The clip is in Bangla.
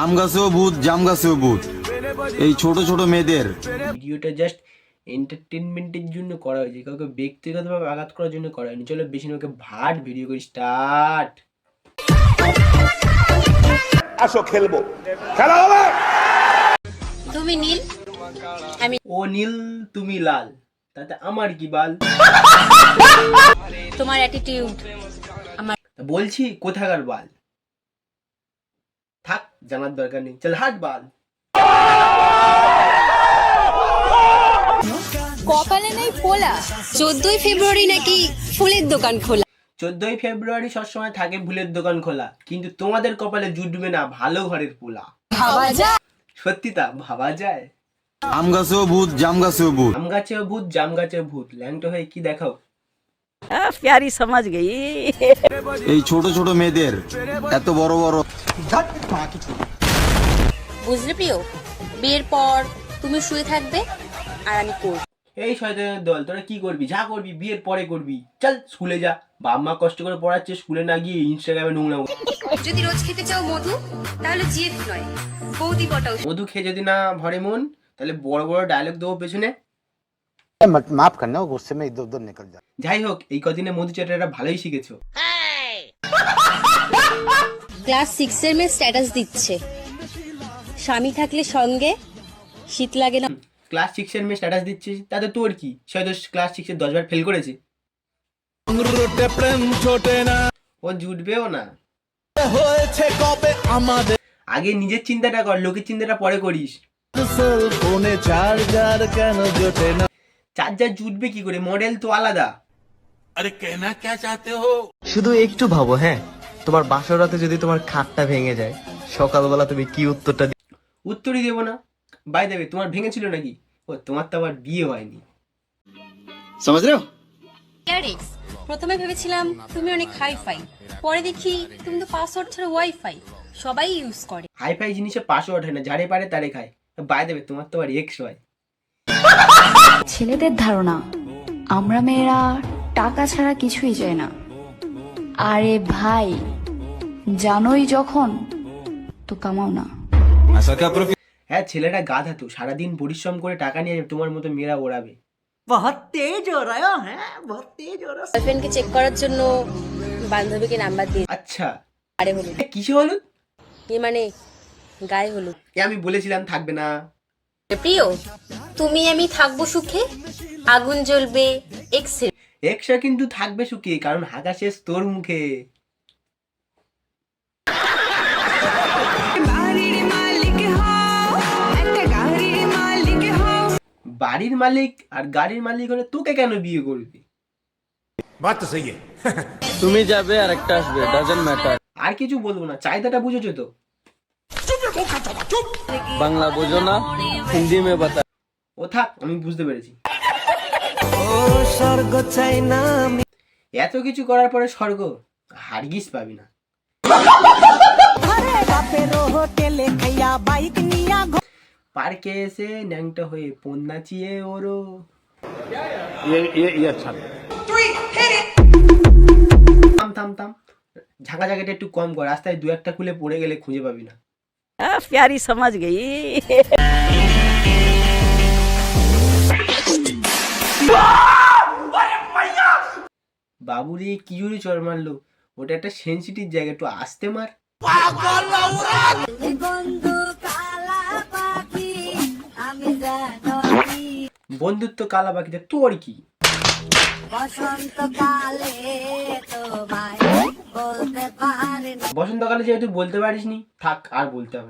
আম গাছেও ভূত, জাম গাছেও ভূত। এই ছোট ছোট মেয়েদের ভিডিওটা জাস্ট এন্টারটেনমেন্টের জন্য করা হয়েছে, কাউকে ব্যক্তিগতভাবে আঘাত করার জন্য করা হয়নি। চলো বেশি নয় ভাট ভিডিও করি, স্টার্ট। আসো খেলবো, খেলা হবে। তুমি নীল, আমি ও নীল তুমি লাল, তাতে আমার কি বাল? তোমার অ্যাটিটিউড আমার বলছি কোথাকার বাল? থাক, জানার দরকার নেই, চল হাট বাল। কপালে নেই ফোলা। 14ই ফেব্রুয়ারি নাকি ফুলের দোকান খোলা। 14ই ফেব্রুয়ারি সবসময় থাকে ফুলের দোকান খোলা, কিন্তু তোমাদের কপালে জুটবে না ভালো ঘরের পোলা। ভাবা যায়? সত্যি তা ভাবা যায়? আম গাছেও ভূত, জাম গাছেও ভূত। আম গাছেও ভূত, জাম গাছেও ভূত, ল্যাংটো হয়ে কি দেখাও? प्यारी समझ गई। এই ছোট ছোট মেয়েদের এত বড় বড় বুঝলে প্রিয়, বিয়ের পর তুমি শুয়ে থাকবে আর আমি করব। এই শয়তানের দল, তোরা কি করবি? যা করবি বিয়ের পরে করবি। চল স্কুলে যা, বাবা মা কষ্ট করে পড়াচ্ছে, স্কুলে না গিয়ে ইনস্টাগ্রামে নোংরা। যদি রোজ খেতে চাও মধু, তাহলে জিএফ নয় বৌদি বটাও। মধু খেয়ে যদি না ভরে মন, তাহলে বড় বড় ডায়লগ দেবো পেছনে। माफ करना, गुस्से में इधर उधर निकल जाता। যাই হোক, এই কদিনে মধু চ্যাটারা ভালোই শিখেছো। ক্লাস 6 এর মেয়ে স্ট্যাটাস দিচ্ছে, স্বামী থাকলে সঙ্গে শীত লাগে না। ক্লাস 6 এর মেয়ে স্ট্যাটাস দিচ্ছিস, তাতে তোর কি? সে তো ক্লাস 6 এ 10 বার ফেল করেছে। ও জুটবেও না। আগে নিজের চিন্তাটা কর, লোকের চিন্তাটা পরে করিস। চার্জার জুটবে কি করে? মডেল তো আলাদা। শুধু একটু ভাবো, হ্যাঁ, তোমার বাসর রাতে যদি তোমার খাটটা ভেঙে যায়, সকালবেলা তুমি কি উত্তরটা দিবে? উত্তরই দেবো না। বাই দেবে, তোমার ভেঙেছিল নাকি? ও তোমার তো আবার বিয়ে হয়নি। समझ रहे हो? ইয়ারিক্স, প্রথমে ভেবেছিলাম তুমি অনেক হাইফাই, পরে দেখি তুমি তো পাসওয়ার্ড ছাড়া ওয়াইফাই সবাই ইউজ করে। হাইফাই জিনিসে পাসওয়ার্ড হয় না, যারে পারে তারে খায়। বাই দেবে, তোমার তো আবার এক্স হয়। ছেলেদের ধারণা আমরা মেয়েরা টাকা ছাড়া কিছুই চাই না। আরে ভাই, জানোই যখন তো কামাও না। হ্যাঁ, ছেলেটা গাধা তো, সারাদিন পরিশ্রম করে টাকা নিয়ে তোমার মতো মেয়েরা ওড়াবে। গার্লফ্রেন্ডকে চেক করার জন্য বান্ধবীকে নাম্বার দিয়ে আচ্ছা, আরে হলুদ, কিসে হলুদ? মানে গায়ে হলুদ। আমি বলেছিলাম থাকবে না। প্রিয়, তুমি আমি থাকবো সুখে, আগুন জ্বলবে এক্সের। এক্সট্রা কিন্তু থাকবে সুখে, কারণ হাগা শেষ তোর মুখে। বাড়ির মালিক আর গাড়ির মালিক হলে তোকে কেন বিয়ে করবি? তুমি যাবে আর একটা আসবে, ডাজন্ট ম্যাটার। আর কিছু বলবো না, চাহিদাটা বুঝেছো তো? বাংলা বোঝো না, হিন্দি মে বাতা। ও থাক, আমি বুঝতে পেরেছি। এত কিছু করার পরে স্বর্গ হারগিস পাবি না। পার্কে এসে ন্যাংটা হয়ে ফোন নাচিয়ে ওরো। থাম থাম থাম, ঝাঁকা ঝাঁকাটা একটু কম কর, রাস্তায় দু একটা খুলে পড়ে গেলে খুঁজে পাবি না। प्यारी समझ गई। বাবুরে কি জোরে চর মারলো, ওটা একটা সেনসিটিভ জায়গা, একটু আস্তে মার। বন্ধুত্ব কালা পাখিতে তোর কি? বসন্তকালে যেহেতু বলতে পারিস নি, থাক, আর বলতে হবে।